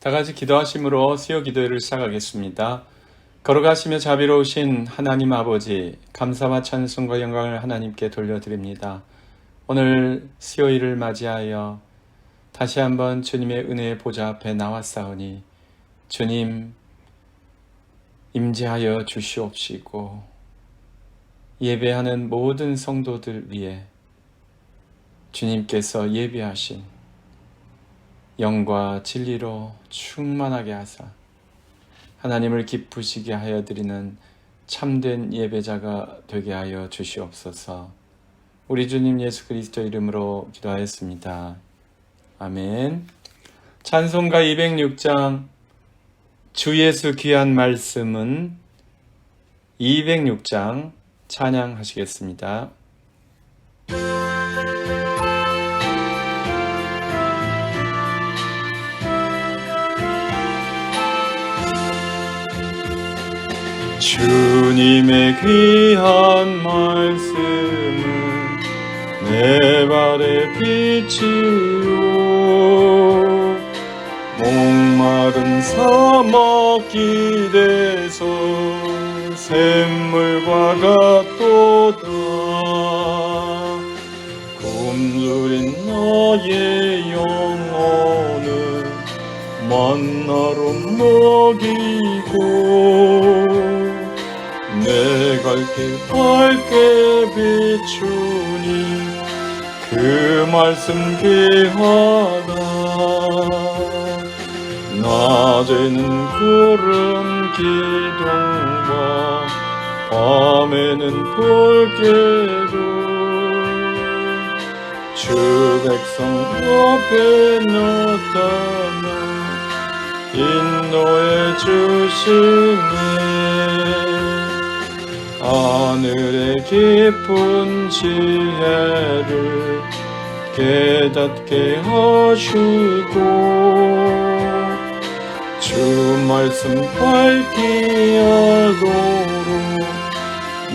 다 같이 기도하심으로 수요 기도회를 시작하겠습니다. 걸어가시며 자비로우신 하나님 아버지, 감사와 찬송과 영광을 하나님께 돌려드립니다. 오늘 수요일을 맞이하여 다시 한번 주님의 은혜의 보좌 앞에 나왔사오니 주님 임재하여 주시옵시고 예배하는 모든 성도들 위해 주님께서 예비하신 영과 진리로 충만하게 하사 하나님을 기쁘시게 하여 드리는 참된 예배자가 되게 하여 주시옵소서. 우리 주님 예수 그리스도 이름으로 기도하였습니다. 아멘. 찬송가 206장 주 예수 귀한 말씀은 206장 찬양하시겠습니다. 주님의 귀한 말씀은 내 발의 빛이요 목마른 사막 길에서 샘물과 같도다. 굶주린 나의 영혼을 만나로 먹이고 내 갈 길 밝게 비추니 그 말씀 귀하다. 낮에는 구름 기둥과 밤에는 불길로 주 백성 앞에 나타나 인도해 주시네. 하늘의 깊은 지혜를 깨닫게 하시고 주 말씀 밝히 알도록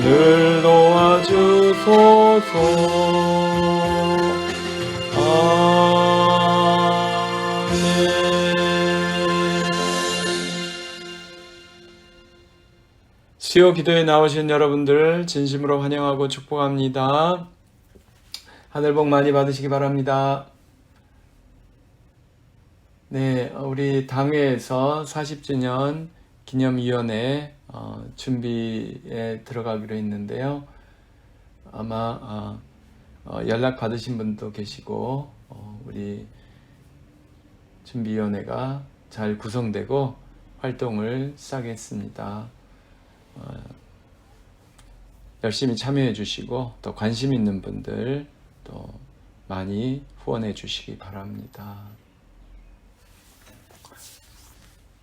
늘 도와주소서. 수요 기도에 나오신 여러분들 진심으로 환영하고 축복합니다. 하늘 복 많이 받으시기 바랍니다. 네, 우리 당회에서 40주년 기념위원회 준비에 들어가기로 했는데요. 아마 연락 받으신 분도 계시고 우리 준비위원회가 잘 구성되고 활동을 시작했습니다. 열심히 참여해 주시고 또 관심 있는 분들 또 많이 후원해 주시기 바랍니다.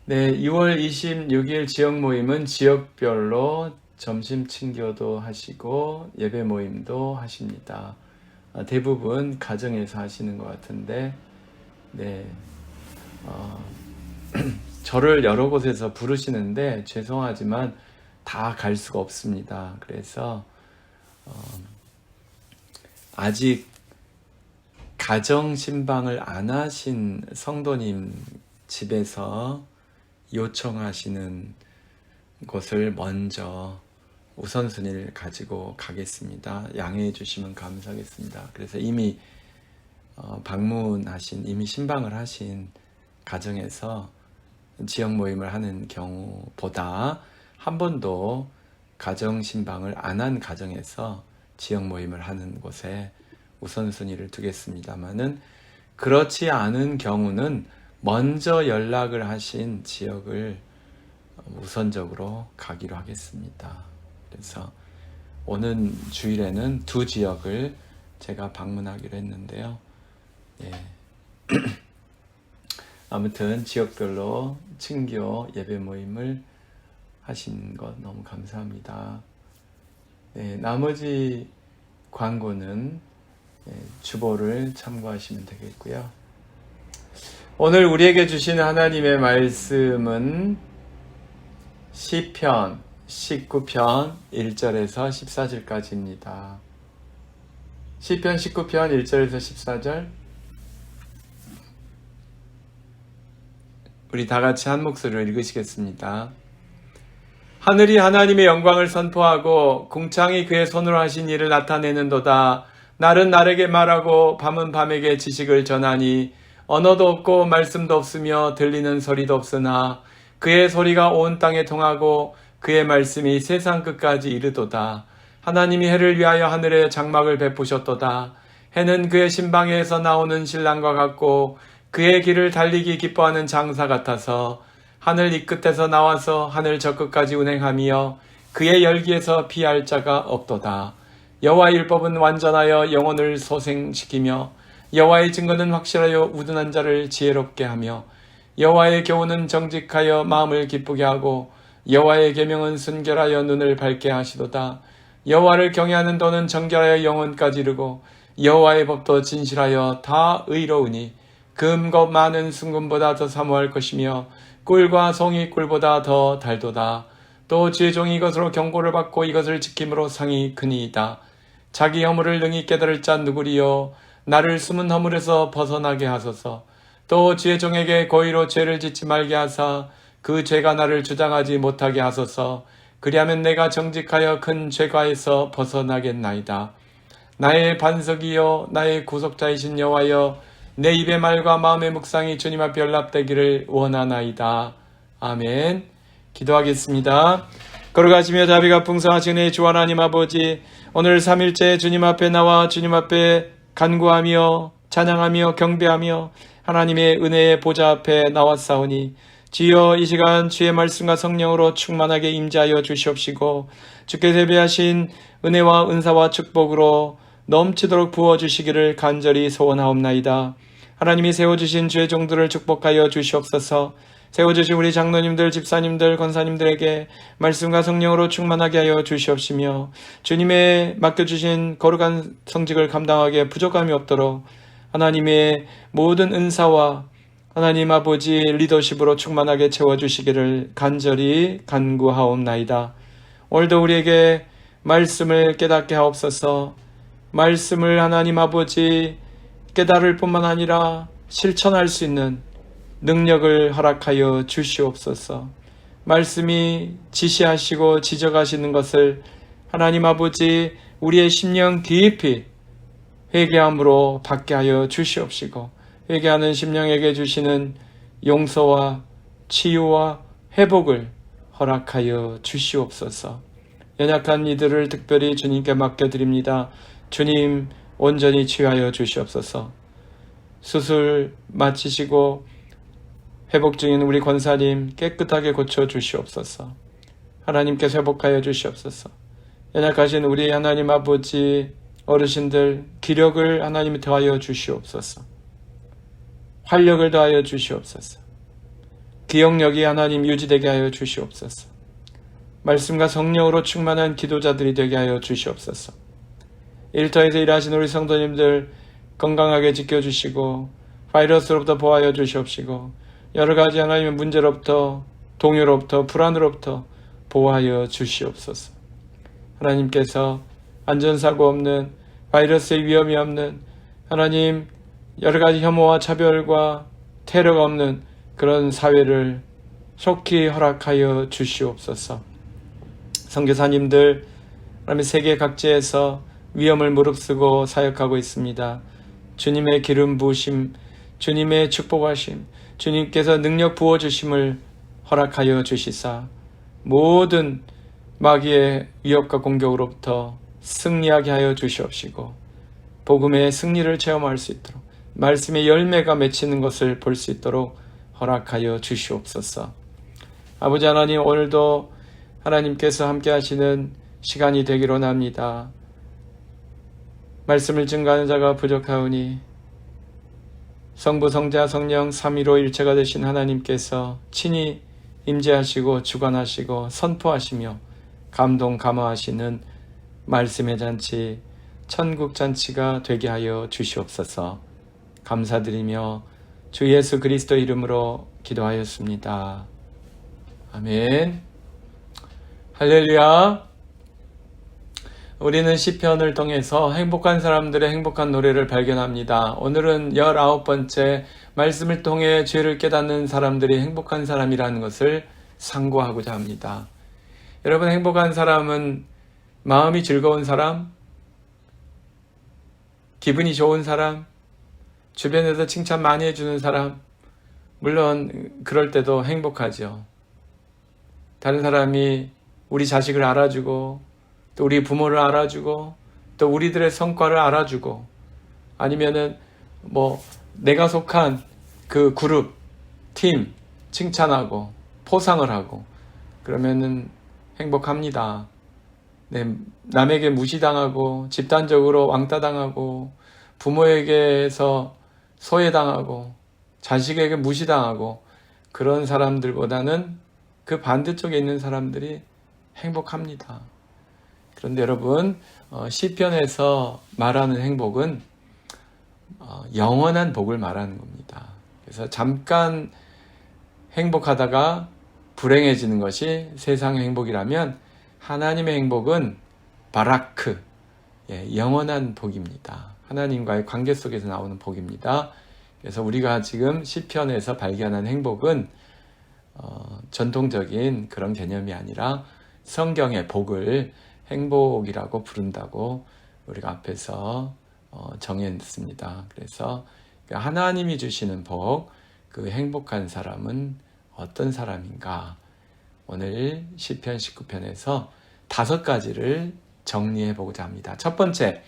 네, 2월 26일 지역 모임은 지역별로 점심 친교도 하시고 예배 모임도 하십니다. 대부분 가정에서 하시는 것 같은데 네, 저를 여러 곳에서 부르시는데 죄송하지만 다 갈 수가 없습니다. 그래서 아직 가정 신방을 안 하신 성도님 집에서 요청하시는 곳을 먼저 우선순위를 가지고 가겠습니다. 양해해 주시면 감사하겠습니다. 그래서 이미 방문하신, 이미 신방을 하신 가정에서 지역 모임을 하는 경우보다 한 번도 가정 신방을 안 한 가정에서 지역 모임을 하는 곳에 우선순위를 두겠습니다만은 그렇지 않은 경우는 먼저 연락을 하신 지역을 우선적으로 가기로 하겠습니다. 그래서 오는 주일에는 두 지역을 제가 방문하기로 했는데요. 네. 아무튼 지역별로 친교 예배 모임을 하신 것 너무 감사합니다. 네, 나머지 광고는 주보를 참고하시면 되겠고요. 오늘 우리에게 주시는 하나님의 말씀은 시편 19편 1절에서 14절까지입니다. 시편 19편 1절에서 14절 우리 다 같이 한 목소리로 읽으시겠습니다. 하늘이 하나님의 영광을 선포하고 궁창이 그의 손으로 하신 일을 나타내는도다. 날은 날에게 말하고 밤은 밤에게 지식을 전하니 언어도 없고 말씀도 없으며 들리는 소리도 없으나 그의 소리가 온 땅에 통하고 그의 말씀이 세상 끝까지 이르도다. 하나님이 해를 위하여 하늘에 장막을 베푸셨도다. 해는 그의 신방에서 나오는 신랑과 같고 그의 길을 달리기 기뻐하는 장사 같아서 하늘 이 끝에서 나와서 하늘 저 끝까지 운행하며 그의 열기에서 피할 자가 없도다. 여호와의 율법은 완전하여 영혼을 소생시키며 여호와의 증거는 확실하여 우둔한 자를 지혜롭게 하며 여호와의 교훈은 정직하여 마음을 기쁘게 하고 여호와의 계명은 순결하여 눈을 밝게 하시도다. 여호와를 경외하는 도는 정결하여 영혼까지 이르고 여호와의 법도 진실하여 다 의로우니 금과 많은 순금보다 더 사모할 것이며 꿀과 송이 꿀보다 더 달도다. 또 주의 종이 이것으로 경고를 받고 이것을 지킴으로 상이 크니이다. 자기 허물을 능히 깨달을 자 누구리요. 나를 숨은 허물에서 벗어나게 하소서. 또 주의 종에게 고의로 죄를 짓지 말게 하사 그 죄가 나를 주장하지 못하게 하소서. 그리하면 내가 정직하여 큰 죄가에서 벗어나겠나이다. 나의 반석이여 나의 구속자이신 여호와여 내 입의 말과 마음의 묵상이 주님 앞에 연락되기를 원하나이다. 아멘. 기도하겠습니다. 걸어가시며 자비가 풍성하신 의 주 하나님 아버지, 오늘 3일째 주님 앞에 나와 주님 앞에 간구하며 찬양하며 경배하며 하나님의 은혜의 보좌 앞에 나왔사오니 주여 이 시간 주의 말씀과 성령으로 충만하게 임재하여 주시옵시고 주께서 예배하신 은혜와 은사와 축복으로 넘치도록 부어주시기를 간절히 소원하옵나이다. 하나님이 세워주신 주의 종들을 축복하여 주시옵소서. 세워주신 우리 장로님들, 집사님들, 권사님들에게 말씀과 성령으로 충만하게 하여 주시옵시며 주님의 맡겨주신 거룩한 성직을 감당하기에 부족함이 없도록 하나님의 모든 은사와 하나님 아버지 리더십으로 충만하게 채워주시기를 간절히 간구하옵나이다. 오늘도 우리에게 말씀을 깨닫게 하옵소서. 말씀을 하나님 아버지 깨달을 뿐만 아니라 실천할 수 있는 능력을 허락하여 주시옵소서. 말씀이 지시하시고 지적하시는 것을 하나님 아버지 우리의 심령 깊이 회개함으로 받게 하여 주시옵시고 회개하는 심령에게 주시는 용서와 치유와 회복을 허락하여 주시옵소서. 연약한 이들을 특별히 주님께 맡겨드립니다. 주님 온전히 치유하여 주시옵소서. 수술 마치시고 회복 중인 우리 권사님 깨끗하게 고쳐 주시옵소서. 하나님께서 회복하여 주시옵소서. 연약하신 우리 하나님 아버지 어르신들 기력을 하나님 더하여 주시옵소서. 활력을 더하여 주시옵소서. 기억력이 하나님 유지되게 하여 주시옵소서. 말씀과 성령으로 충만한 기도자들이 되게 하여 주시옵소서. 일터에서 일하시는 우리 성도님들 건강하게 지켜주시고 바이러스로부터 보호하여 주시옵시고 여러가지 하나님의 문제로부터 동요로부터 불안으로부터 보호하여 주시옵소서. 하나님께서 안전사고 없는 바이러스의 위험이 없는 하나님 여러가지 혐오와 차별과 테러가 없는 그런 사회를 속히 허락하여 주시옵소서. 선교사님들 하나님 세계 각지에서 위험을 무릅쓰고 사역하고 있습니다. 주님의 기름 부으심, 주님의 축복하심, 주님께서 능력 부어주심을 허락하여 주시사 모든 마귀의 위협과 공격으로부터 승리하게 하여 주시옵시고 복음의 승리를 체험할 수 있도록 말씀의 열매가 맺히는 것을 볼 수 있도록 허락하여 주시옵소서. 아버지 하나님 오늘도 하나님께서 함께 하시는 시간이 되기로 합니다. 말씀을 증거하는 자가 부족하오니 성부 성자 성령 삼위로 일체가 되신 하나님께서 친히 임재하시고 주관하시고 선포하시며 감동 감화하시는 말씀의 잔치 천국 잔치가 되게 하여 주시옵소서. 감사드리며 주 예수 그리스도 이름으로 기도하였습니다. 아멘. 할렐루야. 우리는 시편을 통해서 행복한 사람들의 행복한 노래를 발견합니다. 오늘은 19번째 말씀을 통해 죄를 깨닫는 사람들이 행복한 사람이라는 것을 상고하고자 합니다. 여러분, 행복한 사람은 마음이 즐거운 사람, 기분이 좋은 사람, 주변에서 칭찬 많이 해주는 사람, 물론 그럴 때도 행복하죠. 다른 사람이 우리 자식을 알아주고, 또 우리 부모를 알아주고, 또 우리들의 성과를 알아주고, 아니면은 내가 속한 그 그룹, 팀 칭찬하고 포상을 하고, 그러면은 행복합니다. 네, 남에게 무시당하고 집단적으로 왕따당하고 부모에게서 소외당하고 자식에게 무시당하고 그런 사람들보다는 그 반대쪽에 있는 사람들이 행복합니다. 그런데 여러분, 시편에서 말하는 행복은 영원한 복을 말하는 겁니다. 그래서 잠깐 행복하다가 불행해지는 것이 세상의 행복이라면 하나님의 행복은 바라크, 영원한 복입니다. 하나님과의 관계 속에서 나오는 복입니다. 그래서 우리가 지금 시편에서 발견한 행복은 전통적인 그런 개념이 아니라 성경의 복을 행복이라고 부른다고 우리가 앞에서 정했습니다. 그래서 하나님이 주시는 복, 그 행복한 사람은 어떤 사람인가? 오늘 시편 19편에서 5가지를 정리해 보고자 합니다. 첫 번째,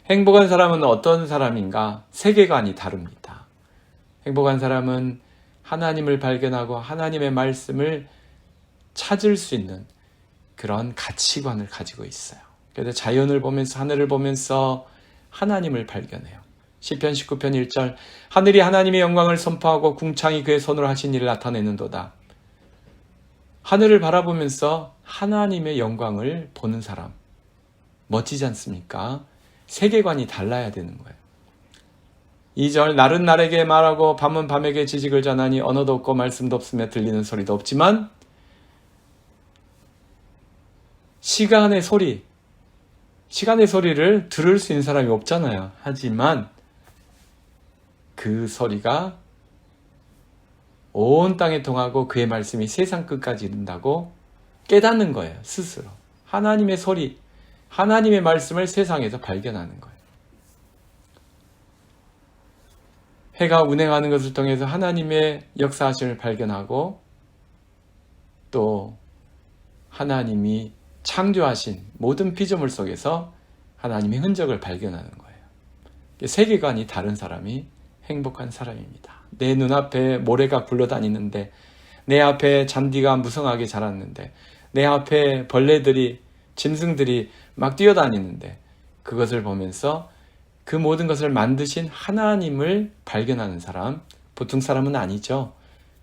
행복한 사람은 어떤 사람인가? 세계관이 다릅니다. 행복한 사람은 하나님을 발견하고 하나님의 말씀을 찾을 수 있는 그런 가치관을 가지고 있어요. 그래서 자연을 보면서 하늘을 보면서 하나님을 발견해요. 시편 19편 1절, 하늘이 하나님의 영광을 선포하고 궁창이 그의 손으로 하신 일을 나타내는도다. 하늘을 바라보면서 하나님의 영광을 보는 사람, 멋지지 않습니까? 세계관이 달라야 되는 거예요. 2절, 날은 날에게 말하고 밤은 밤에게 지식을 전하니 언어도 없고 말씀도 없으며 들리는 소리도 없지만 시간의 소리를 들을 수 있는 사람이 없잖아요. 하지만 그 소리가 온 땅에 통하고 그의 말씀이 세상 끝까지 이른다고 깨닫는 거예요. 스스로. 하나님의 소리, 하나님의 말씀을 세상에서 발견하는 거예요. 해가 운행하는 것을 통해서 하나님의 역사하심을 발견하고 또 하나님이 창조하신 모든 피조물 속에서 하나님의 흔적을 발견하는 거예요. 세계관이 다른 사람이 행복한 사람입니다. 내 눈앞에 모래가 굴러다니는데, 내 앞에 잔디가 무성하게 자랐는데, 내 앞에 벌레들이, 짐승들이 막 뛰어다니는데 그것을 보면서 그 모든 것을 만드신 하나님을 발견하는 사람, 보통 사람은 아니죠.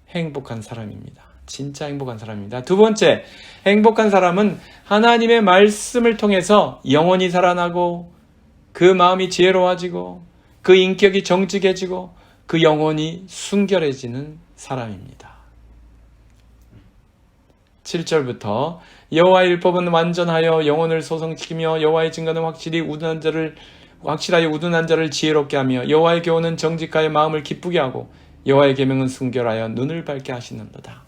행복한 사람입니다. 진짜 행복한 사람입니다. 두 번째, 행복한 사람은 하나님의 말씀을 통해서 영혼이 살아나고 그 마음이 지혜로워지고 그 인격이 정직해지고 그 영혼이 순결해지는 사람입니다. 7절부터 여호와의 율법은 완전하여 영혼을 소성시키며 여호와의 증거는 확실하여 우둔한 자를 지혜롭게 하며 여호와의 교훈은 정직하여 마음을 기쁘게 하고 여호와의 계명은 순결하여 눈을 밝게 하시는도다.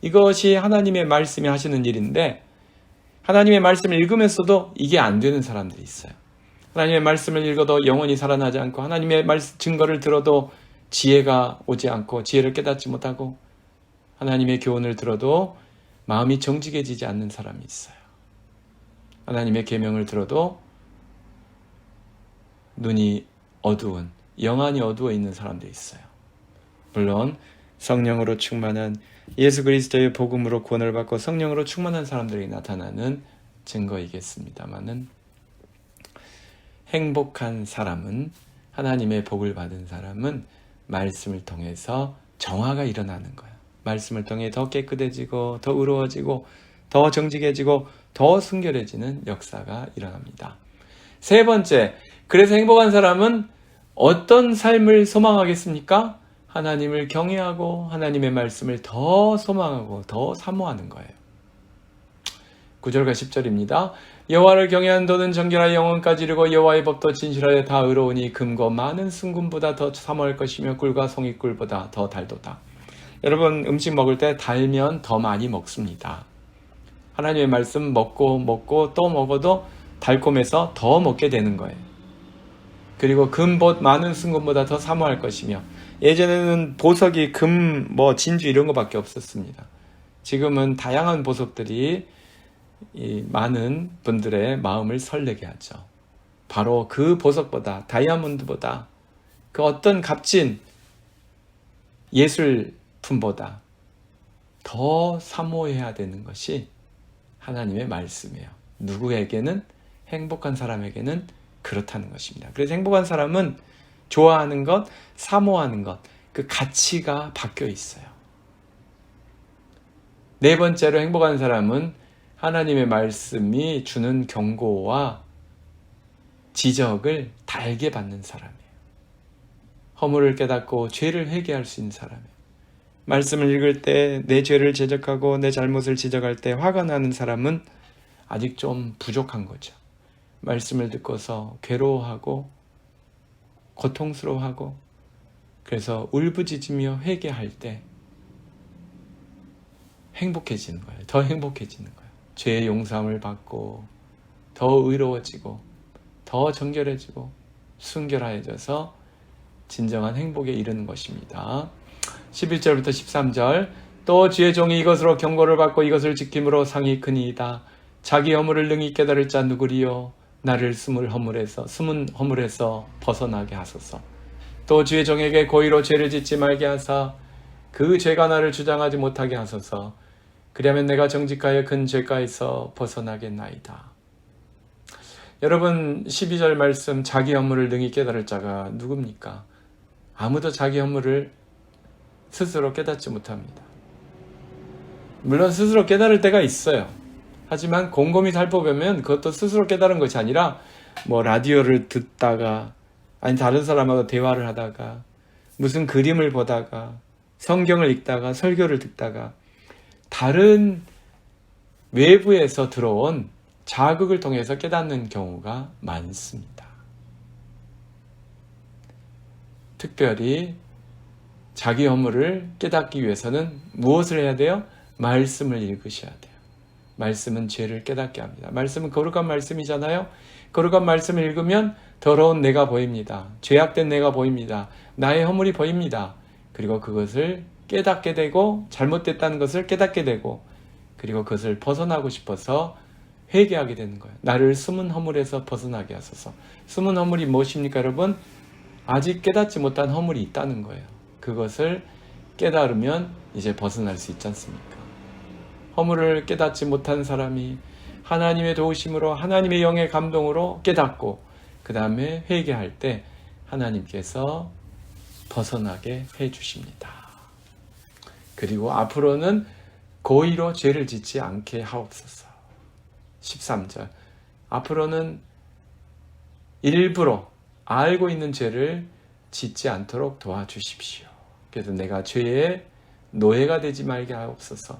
이것이 하나님의 말씀이 하시는 일인데, 하나님의 말씀을 읽으면서도 이게 안 되는 사람들이 있어요. 하나님의 말씀을 읽어도 영혼이 살아나지 않고, 하나님의 증거를 들어도 지혜가 오지 않고 지혜를 깨닫지 못하고, 하나님의 교훈을 들어도 마음이 정직해지지 않는 사람이 있어요. 하나님의 계명을 들어도 눈이 어두운, 영안이 어두워 있는 사람도 있어요. 물론 성령으로 충만한, 예수 그리스도의 복음으로 구원을 받고 성령으로 충만한 사람들이 나타나는 증거이겠습니다마는, 행복한 사람은, 하나님의 복을 받은 사람은 말씀을 통해서 정화가 일어나는 거예요. 말씀을 통해 더 깨끗해지고 더 의로워지고 더 정직해지고 더 순결해지는 역사가 일어납니다. 세 번째, 그래서 행복한 사람은 어떤 삶을 소망하겠습니까? 하나님을 경외하고 하나님의 말씀을 더 소망하고 더 사모하는 거예요. 9절과 10절입니다. 여호와를 경외한 도는 정결하여 영혼까지 이르고 여호와의 법도 진실하여 다 의로우니 금과 많은 순금보다 더 사모할 것이며 꿀과 송이꿀보다 더 달도다. 여러분, 음식 먹을 때 달면 더 많이 먹습니다. 하나님의 말씀 먹고 또 먹어도 달콤해서 더 먹게 되는 거예요. 그리고 금보 많은 순금보다 더 사모할 것이며, 예전에는 보석이 금, 진주 이런 거밖에 없었습니다. 지금은 다양한 보석들이 이 많은 분들의 마음을 설레게 하죠. 바로 그 보석보다, 다이아몬드보다, 그 어떤 값진 예술품보다 더 사모해야 되는 것이 하나님의 말씀이에요. 누구에게는, 행복한 사람에게는 그렇다는 것입니다. 그래서 행복한 사람은 좋아하는 것, 사모하는 것, 그 가치가 바뀌어 있어요. 네 번째로 행복한 사람은 하나님의 말씀이 주는 경고와 지적을 달게 받는 사람이에요. 허물을 깨닫고 죄를 회개할 수 있는 사람이에요. 말씀을 읽을 때 내 죄를 지적하고 내 잘못을 지적할 때 화가 나는 사람은 아직 좀 부족한 거죠. 말씀을 듣고서 괴로워하고 고통스러워하고, 그래서 울부짖으며 회개할 때 행복해지는 거예요. 더 행복해지는 거예요. 죄의 용서함을 받고 더 의로워지고 더 정결해지고 순결해져서 진정한 행복에 이르는 것입니다. 11절부터 13절. 또 주의 종이 이것으로 경고를 받고 이것을 지킴으로 상이 크니이다. 자기 허물을 능히 깨달을 자 누구리요? 나를 숨은 허물에서 벗어나게 하소서. 또 주의 종에게 고의로 죄를 짓지 말게 하사 그 죄가 나를 주장하지 못하게 하소서. 그리하면 내가 정직하여 큰 죄가에서 벗어나겠나이다. 여러분, 12절 말씀, 자기 허물을 능히 깨달을 자가 누굽니까? 아무도 자기 허물을 스스로 깨닫지 못합니다. 물론 스스로 깨달을 때가 있어요. 하지만 곰곰이 살펴보면 그것도 스스로 깨달은 것이 아니라 라디오를 듣다가, 아니 다른 사람하고 대화를 하다가, 무슨 그림을 보다가, 성경을 읽다가, 설교를 듣다가, 다른 외부에서 들어온 자극을 통해서 깨닫는 경우가 많습니다. 특별히 자기 허물을 깨닫기 위해서는 무엇을 해야 돼요? 말씀을 읽으셔야 돼요. 말씀은 죄를 깨닫게 합니다. 말씀은 거룩한 말씀이잖아요. 거룩한 말씀을 읽으면 더러운 내가 보입니다. 죄악된 내가 보입니다. 나의 허물이 보입니다. 그리고 그것을 깨닫게 되고, 잘못됐다는 것을 깨닫게 되고, 그리고 그것을 벗어나고 싶어서 회개하게 되는 거예요. 나를 숨은 허물에서 벗어나게 하소서. 숨은 허물이 무엇입니까, 여러분? 아직 깨닫지 못한 허물이 있다는 거예요. 그것을 깨달으면 이제 벗어날 수 있지 않습니까? 허물을 깨닫지 못한 사람이 하나님의 도우심으로, 하나님의 영의 감동으로 깨닫고 그 다음에 회개할 때 하나님께서 벗어나게 해주십니다. 그리고 앞으로는 고의로 죄를 짓지 않게 하옵소서. 13절. 앞으로는 일부러 알고 있는 죄를 짓지 않도록 도와주십시오. 그래서 내가 죄의 노예가 되지 말게 하옵소서.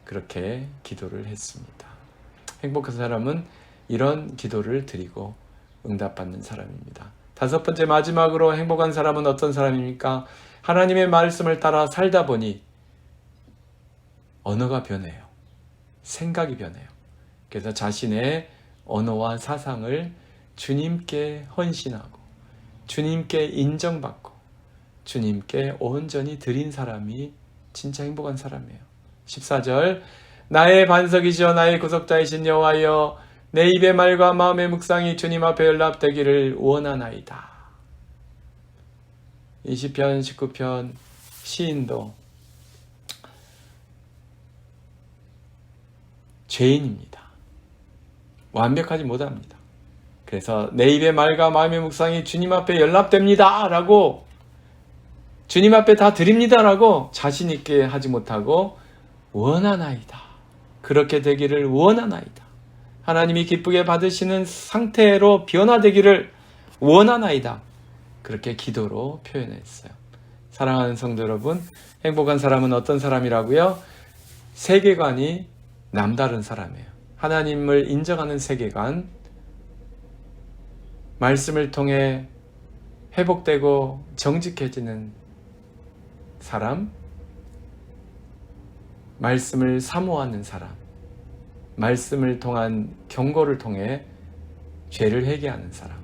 그렇게 기도를 했습니다. 행복한 사람은 이런 기도를 드리고 응답받는 사람입니다. 다섯 번째, 마지막으로 행복한 사람은 어떤 사람입니까? 하나님의 말씀을 따라 살다 보니 언어가 변해요. 생각이 변해요. 그래서 자신의 언어와 사상을 주님께 헌신하고 주님께 인정받고 주님께 온전히 드린 사람이 진짜 행복한 사람이에요. 14절. 나의 반석이시여 나의 구속자이신 여호와여, 내 입의 말과 마음의 묵상이 주님 앞에 연락되기를 원하나이다. 이 시편 19편 시인도 죄인입니다. 완벽하지 못합니다. 그래서 내 입의 말과 마음의 묵상이 주님 앞에 연락됩니다 라고, 주님 앞에 다 드립니다 라고 자신 있게 하지 못하고 원하나이다. 그렇게 되기를 원하나이다. 하나님이 기쁘게 받으시는 상태로 변화되기를 원하나이다. 그렇게 기도로 표현했어요. 사랑하는 성도 여러분, 행복한 사람은 어떤 사람이라고요? 세계관이 남다른 사람이에요. 하나님을 인정하는 세계관, 말씀을 통해 회복되고 정직해지는 사람, 말씀을 사모하는 사람, 말씀을 통한 경고를 통해 죄를 회개하는 사람,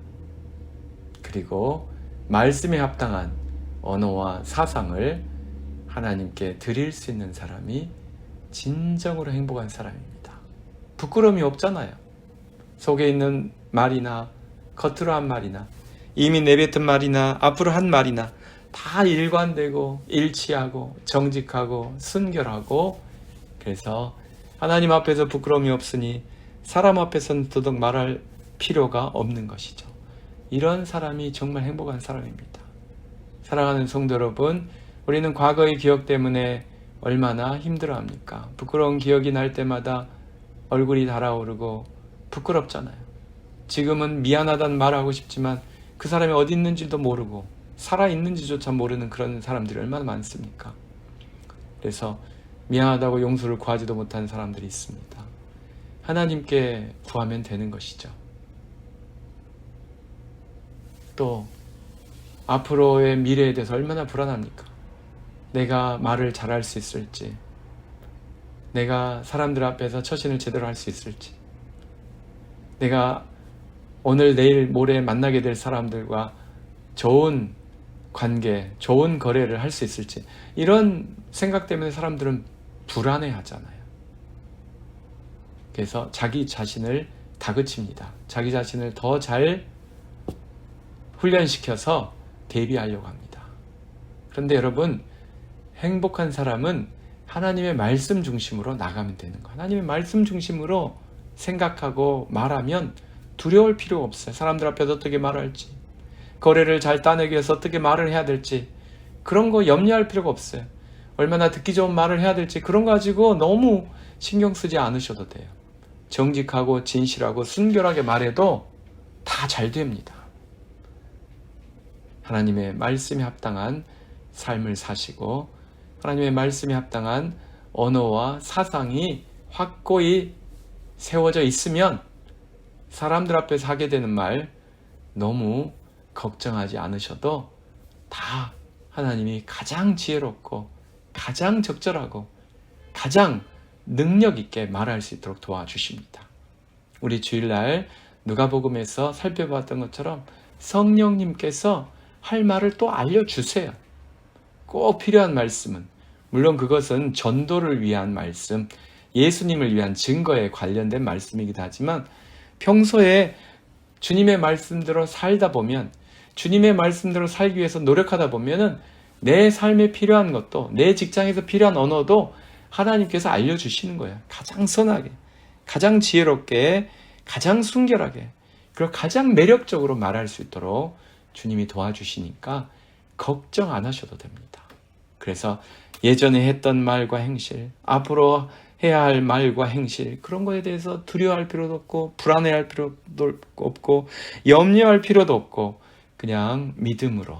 그리고 말씀에 합당한 언어와 사상을 하나님께 드릴 수 있는 사람이 진정으로 행복한 사람입니다. 부끄러움이 없잖아요. 속에 있는 말이나 겉으로 한 말이나 이미 내뱉은 말이나 앞으로 한 말이나 다 일관되고 일치하고 정직하고 순결하고, 그래서 하나님 앞에서 부끄러움이 없으니 사람 앞에서는 더더욱 말할 필요가 없는 것이죠. 이런 사람이 정말 행복한 사람입니다. 사랑하는 성도 여러분, 우리는 과거의 기억 때문에 얼마나 힘들어합니까? 부끄러운 기억이 날 때마다 얼굴이 달아오르고 부끄럽잖아요. 지금은 미안하다는 말을 하고 싶지만 그 사람이 어디 있는지도 모르고 살아있는지조차 모르는 그런 사람들이 얼마나 많습니까? 그래서 미안하다고 용서를 구하지도 못하는 사람들이 있습니다. 하나님께 구하면 되는 것이죠. 또 앞으로의 미래에 대해서 얼마나 불안합니까? 내가 말을 잘할 수 있을지, 내가 사람들 앞에서 처신을 제대로 할 수 있을지, 내가 오늘 내일 모레 만나게 될 사람들과 좋은 관계, 좋은 거래를 할 수 있을지, 이런 생각 때문에 사람들은 불안해 하잖아요. 그래서 자기 자신을 다그칩니다. 자기 자신을 더 잘 훈련시켜서 대비하려고 합니다. 그런데 여러분, 행복한 사람은 하나님의 말씀 중심으로 나가면 되는 거예요. 하나님의 말씀 중심으로 생각하고 말하면 두려울 필요가 없어요. 사람들 앞에서 어떻게 말할지, 거래를 잘 따내기 위해서 어떻게 말을 해야 될지, 그런 거 염려할 필요가 없어요. 얼마나 듣기 좋은 말을 해야 될지, 그런 거 가지고 너무 신경 쓰지 않으셔도 돼요. 정직하고 진실하고 순결하게 말해도 다 잘 됩니다. 하나님의 말씀에 합당한 삶을 사시고 하나님의 말씀에 합당한 언어와 사상이 확고히 세워져 있으면 사람들 앞에서 하게 되는 말 너무 걱정하지 않으셔도 다 하나님이 가장 지혜롭고 가장 적절하고 가장 능력 있게 말할 수 있도록 도와주십니다. 우리 주일날 누가복음에서 살펴봤던 것처럼 성령님께서 할 말을 또 알려주세요. 꼭 필요한 말씀은, 물론 그것은 전도를 위한 말씀, 예수님을 위한 증거에 관련된 말씀이기도 하지만 평소에 주님의 말씀대로 살다 보면, 주님의 말씀대로 살기 위해서 노력하다 보면은 내 삶에 필요한 것도, 내 직장에서 필요한 언어도 하나님께서 알려주시는 거예요. 가장 선하게, 가장 지혜롭게, 가장 순결하게, 그리고 가장 매력적으로 말할 수 있도록 주님이 도와주시니까 걱정 안 하셔도 됩니다. 그래서 예전에 했던 말과 행실, 앞으로 해야 할 말과 행실, 그런 거에 대해서 두려워할 필요도 없고 불안해할 필요도 없고 염려할 필요도 없고 그냥 믿음으로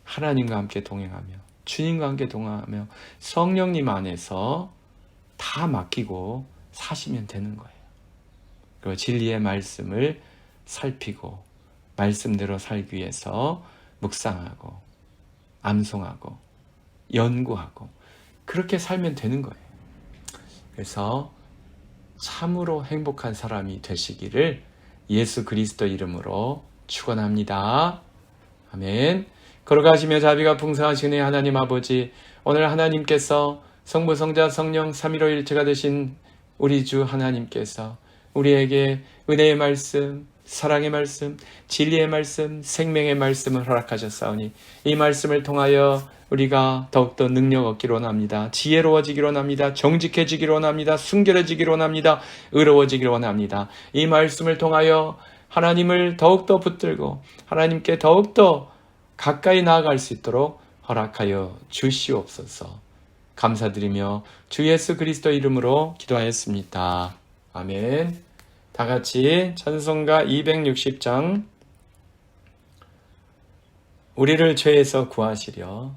하나님과 함께 동행하며 주님과 함께 동행하며 성령님 안에서 다 맡기고 사시면 되는 거예요. 그리고 진리의 말씀을 살피고 말씀대로 살기 위해서 묵상하고 암송하고 연구하고 그렇게 살면 되는 거예요. 그래서 참으로 행복한 사람이 되시기를 예수 그리스도 이름으로 축원합니다. 아멘. 걸어가시며 자비가 풍성하신 하나님 아버지, 오늘 하나님께서 성부 성자 성령 삼위로 일체가 되신 우리 주 하나님께서 우리에게 은혜의 말씀, 사랑의 말씀, 진리의 말씀, 생명의 말씀을 허락하셨사오니 이 말씀을 통하여 우리가 더욱더 능력 얻기로 원합니다. 지혜로워지기로 원합니다. 정직해지기로 원합니다. 순결해지기로 원합니다. 의로워지기로 원합니다. 이 말씀을 통하여 하나님을 더욱더 붙들고 하나님께 더욱더 가까이 나아갈 수 있도록 허락하여 주시옵소서. 감사드리며 주 예수 그리스도 이름으로 기도하였습니다. 아멘. 다 같이 찬송가 260장 우리를 죄에서 구하시려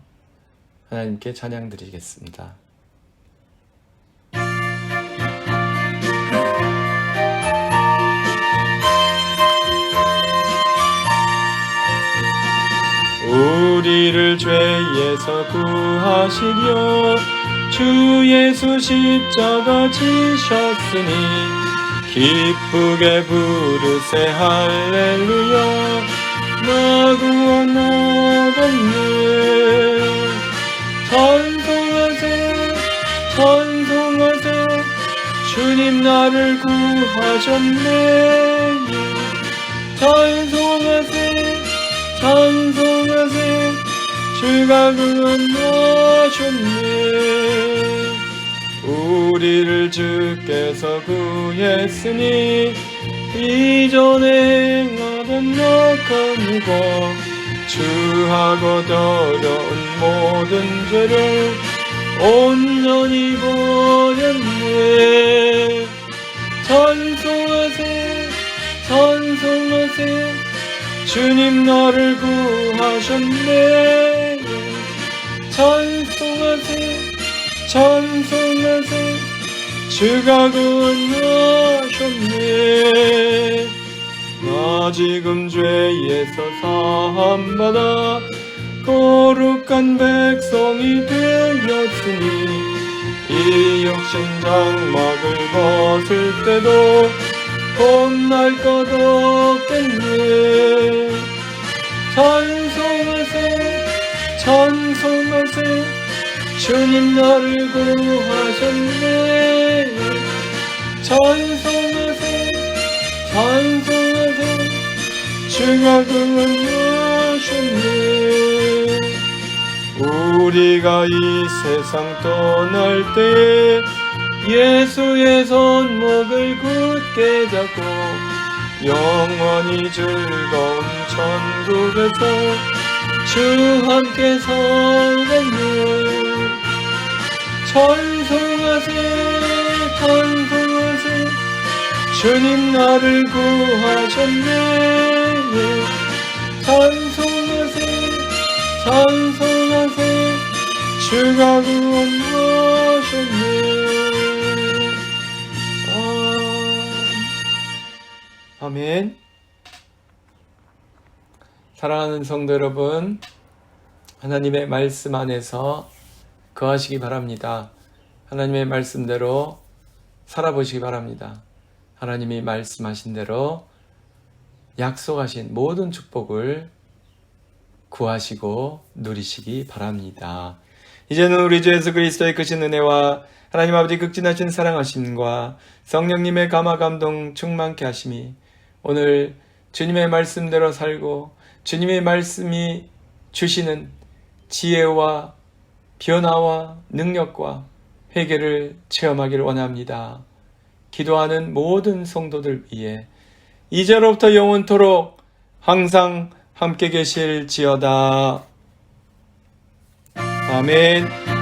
하나님께 찬양 드리겠습니다. 우리를 죄에서 구하시려 주 예수 십자가 지셨으니 기쁘게 부르세 할렐루야 나 구원하셨네. 찬송하세 찬송하세 주님 나를 구하셨네. 찬송하세 찬송하세 주가 구원하셨네. 우리를 주께서 구했으니 이전에 행하던 악한 일과 주하고 더러운 모든 죄를 온전히 버렸네. 찬송하세 찬송하세 주님 나를 구하셨네. 찬송하세 찬송하세 주가 구원하셨네. 나 지금 죄에서 사함받아 거룩한 백성이 되었으니 이 육신 장막을 벗을 때도 겁날 것 없겠네. 찬송하세 찬송하세 주님 나를 구하셨네. 찬송하세 찬송하세 주가 구원하셨네. 우리가 이 세상 떠날 때에 예수의 손목을 굳게 잡고 영원히 즐거운 천국에서 주 함께 살겠네. 찬송하세 찬송하세 주님 나를 구하셨네. 찬송하세 찬송하세 주가 구원하셨네. 아멘. 사랑하는 성도 여러분, 하나님의 말씀 안에서 거하시기 바랍니다. 하나님의 말씀대로 살아보시기 바랍니다. 하나님이 말씀하신 대로 약속하신 모든 축복을 구하시고 누리시기 바랍니다. 이제는 우리 주 예수 그리스도의 크신 은혜와 하나님 아버지 극진하신 사랑하심과 성령님의 감화 감동 충만케 하심이 오늘 주님의 말씀대로 살고 주님의 말씀이 주시는 지혜와 변화와 능력과 회개를 체험하기를 원합니다. 기도하는 모든 성도들 위해 이제로부터 영원토록 항상 함께 계실지어다. 아멘.